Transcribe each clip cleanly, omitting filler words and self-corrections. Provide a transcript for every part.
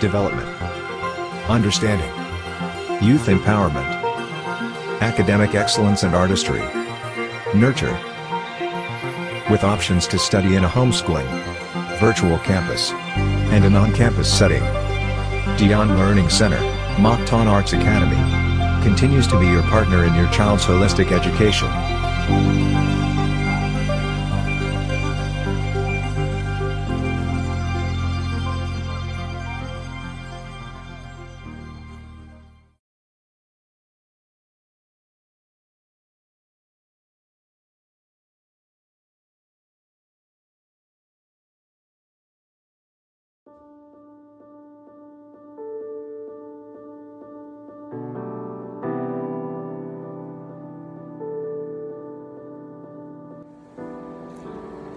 development, understanding, youth empowerment, academic excellence and artistry, nurture. With options to study in a homeschooling, virtual campus, and an on-campus setting, Duyan Learning Center, Mactan Arts Academy, continues to be your partner in your child's holistic education.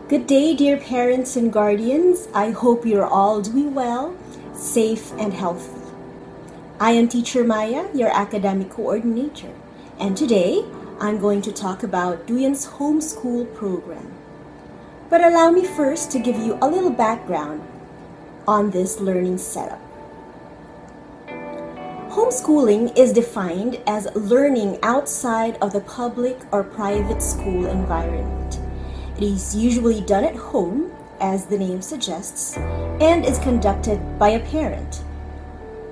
Good day, dear parents and guardians. I hope you're all doing well, safe, and healthy. I am Teacher Maya, your academic coordinator, and today I'm going to talk about Duyan's homeschool program. But allow me first to give you a little background on this learning setup. Homeschooling is defined as learning outside of the public or private school environment. It is usually done at home, as the name suggests, and is conducted by a parent.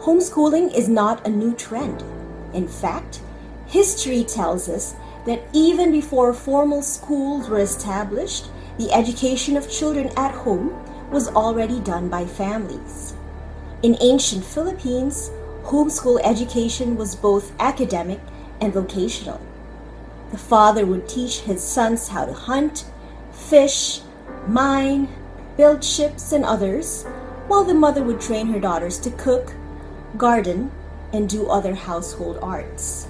Homeschooling is not a new trend. In fact, history tells us that even before formal schools were established, the education of children at home was already done by families. In ancient Philippines, homeschool education was both academic and vocational. The father would teach his sons how to hunt, fish, mine, build ships, and others, while the mother would train her daughters to cook, garden, and do other household arts.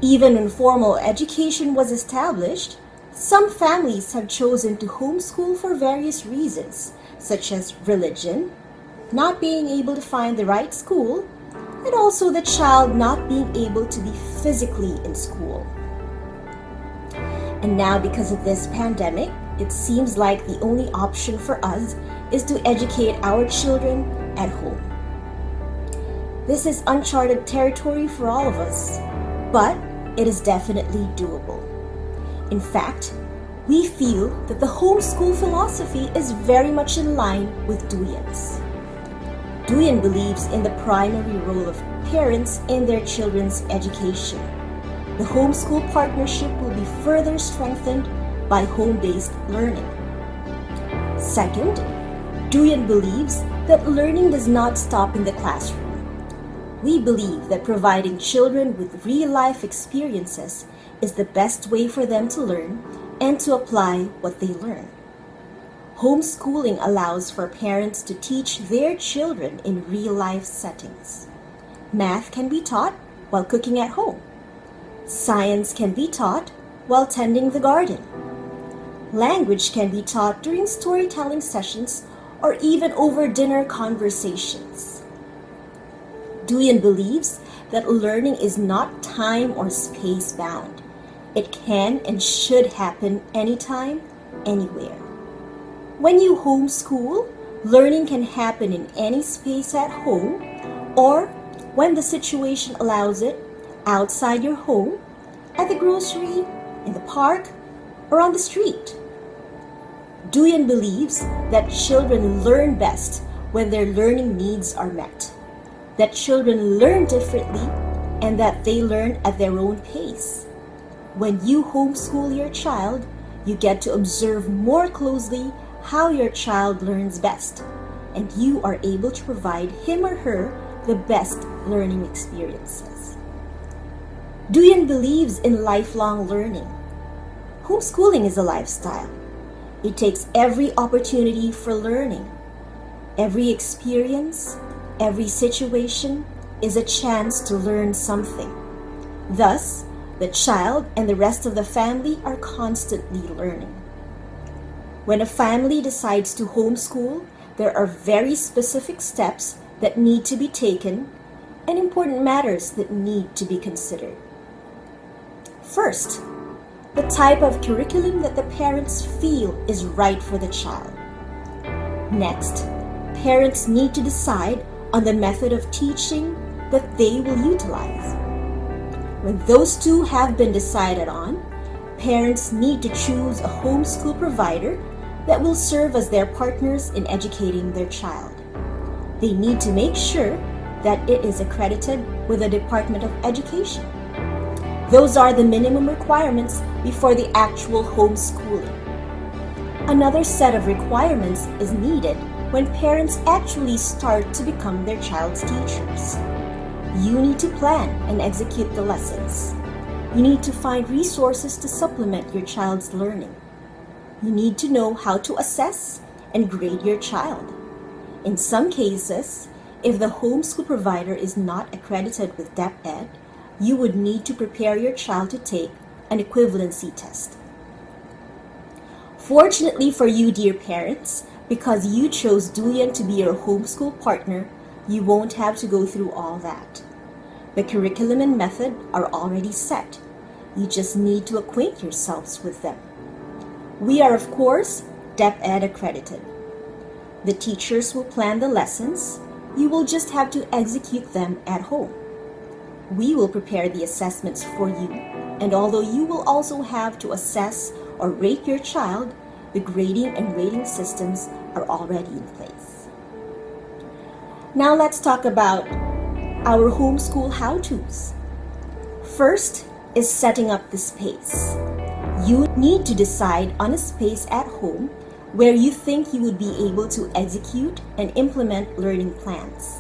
Even when formal education was established, some families have chosen to homeschool for various reasons, such as religion, not being able to find the right school, and also the child not being able to be physically in school. And now, because of this pandemic, it seems like the only option for us is to educate our children at home. This is uncharted territory for all of us, but it is definitely doable. In fact, we feel that the homeschool philosophy is very much in line with Duyan's. Duyan believes in the primary role of parents in their children's education. The homeschool partnership will be further strengthened by home-based learning. Second, Duyan believes that learning does not stop in the classroom. We believe that providing children with real-life experiences is the best way for them to learn and to apply what they learn. Homeschooling allows for parents to teach their children in real-life settings. Math can be taught while cooking at home. Science can be taught while tending the garden. Language can be taught during storytelling sessions or even over dinner conversations. Duyan believes that learning is not time or space bound. It can and should happen anytime, anywhere. When you homeschool, learning can happen in any space at home or, when the situation allows it, outside your home, at the grocery, in the park, or on the street. Duyan believes that children learn best when their learning needs are met, that children learn differently, and that they learn at their own pace. When you homeschool your child, you get to observe more closely how your child learns best, and you are able to provide him or her the best learning experiences. Duyan believes in lifelong learning. Homeschooling is a lifestyle. It takes every opportunity for learning. Every experience, every situation is a chance to learn something. Thus, the child and the rest of the family are constantly learning. When a family decides to homeschool, there are very specific steps that need to be taken and important matters that need to be considered. First, the type of curriculum that the parents feel is right for the child. Next, parents need to decide on the method of teaching that they will utilize. When those two have been decided on, parents need to choose a homeschool provider that will serve as their partners in educating their child. They need to make sure that it is accredited with the Department of Education. Those are the minimum requirements before the actual homeschooling. Another set of requirements is needed when parents actually start to become their child's teachers. You need to plan and execute the lessons. You need to find resources to supplement your child's learning. You need to know how to assess and grade your child. In some cases, if the homeschool provider is not accredited with DepEd, you would need to prepare your child to take an equivalency test. Fortunately for you, dear parents, because you chose Duyan to be your homeschool partner, you won't have to go through all that. The curriculum and method are already set. You just need to acquaint yourselves with them. We are, of course, DepEd accredited. The teachers will plan the lessons. You will just have to execute them at home. We will prepare the assessments for you, and although you will also have to assess or rate your child, the grading and rating systems are already in place. Now let's talk about our homeschool how-tos. First is setting up the space. You need to decide on a space at home where you think you would be able to execute and implement learning plans.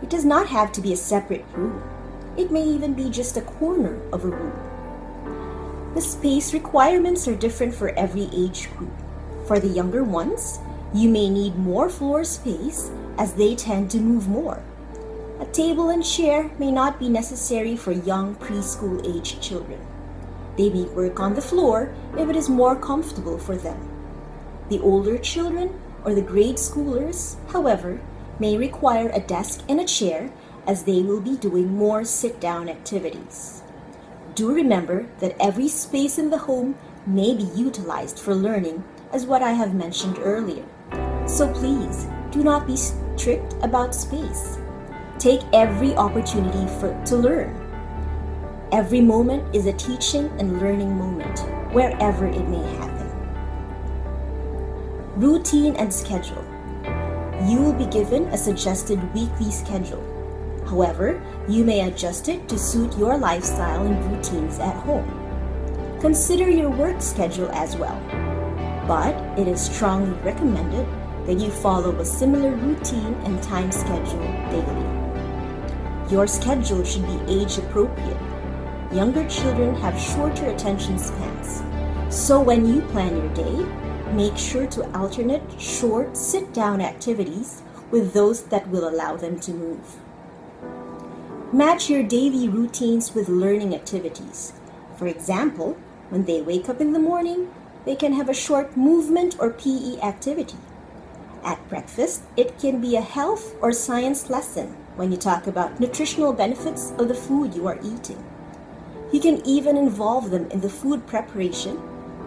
It does not have to be a separate room. It may even be just a corner of a room. The space requirements are different for every age group. For the younger ones, you may need more floor space as they tend to move more. A table and chair may not be necessary for young preschool-age children. They may work on the floor if it is more comfortable for them. The older children or the grade schoolers, however, may require a desk and a chair as they will be doing more sit-down activities. Do remember that every space in the home may be utilized for learning, as what I have mentioned earlier. So please, do not be strict about space. Take every opportunity to learn. Every moment is a teaching and learning moment, wherever it may happen. Routine and schedule. You will be given a suggested weekly schedule. However, you may adjust it to suit your lifestyle and routines at home. Consider your work schedule as well, but it is strongly recommended that you follow a similar routine and time schedule daily. Your schedule should be age appropriate. Younger children have shorter attention spans, so when you plan your day, make sure to alternate short sit-down activities with those that will allow them to move. Match your daily routines with learning activities. For example, when they wake up in the morning, they can have a short movement or PE activity. At breakfast, it can be a health or science lesson when you talk about nutritional benefits of the food you are eating. You can even involve them in the food preparation,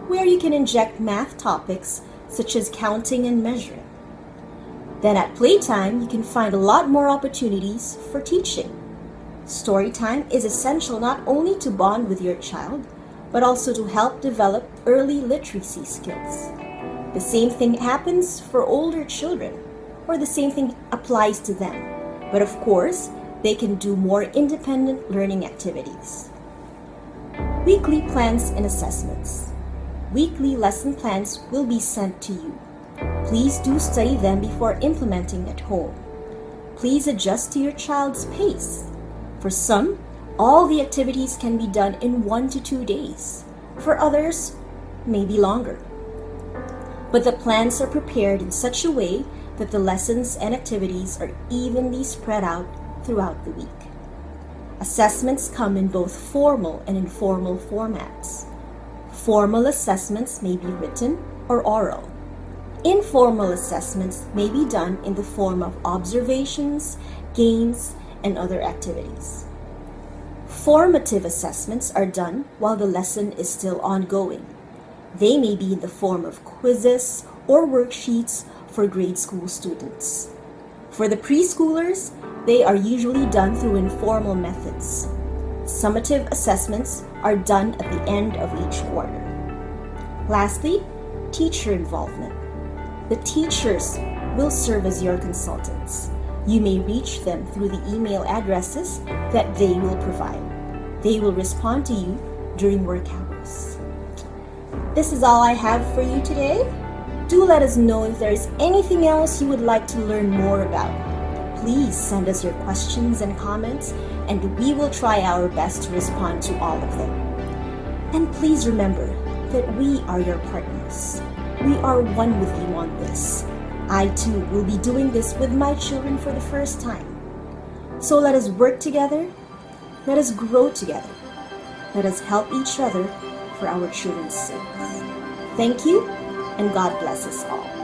where you can inject math topics such as counting and measuring. Then at playtime, you can find a lot more opportunities for teaching. Story time is essential not only to bond with your child, but also to help develop early literacy skills. The same thing happens for older children, or the same thing applies to them. But of course, they can do more independent learning activities. Weekly plans and assessments. Weekly lesson plans will be sent to you. Please do study them before implementing at home. Please adjust to your child's pace. For some, all the activities can be done in 1 to 2 days. For others, maybe longer. But the plans are prepared in such a way that the lessons and activities are evenly spread out throughout the week. Assessments come in both formal and informal formats. Formal assessments may be written or oral. Informal assessments may be done in the form of observations, games, and other activities. Formative assessments are done while the lesson is still ongoing. They may be in the form of quizzes or worksheets for grade school students. For the preschoolers, they are usually done through informal methods. Summative assessments are done at the end of each quarter. Lastly, teacher involvement. The teachers will serve as your consultants. You may reach them through the email addresses that they will provide. They will respond to you during work hours. This is all I have for you today. Do let us know if there is anything else you would like to learn more about. Please send us your questions and comments, and we will try our best to respond to all of them. And please remember that we are your partners. We are one with you on this. I too will be doing this with my children for the first time. So let us work together. Let us grow together. Let us help each other for our children's sake. Thank you, and God bless us all.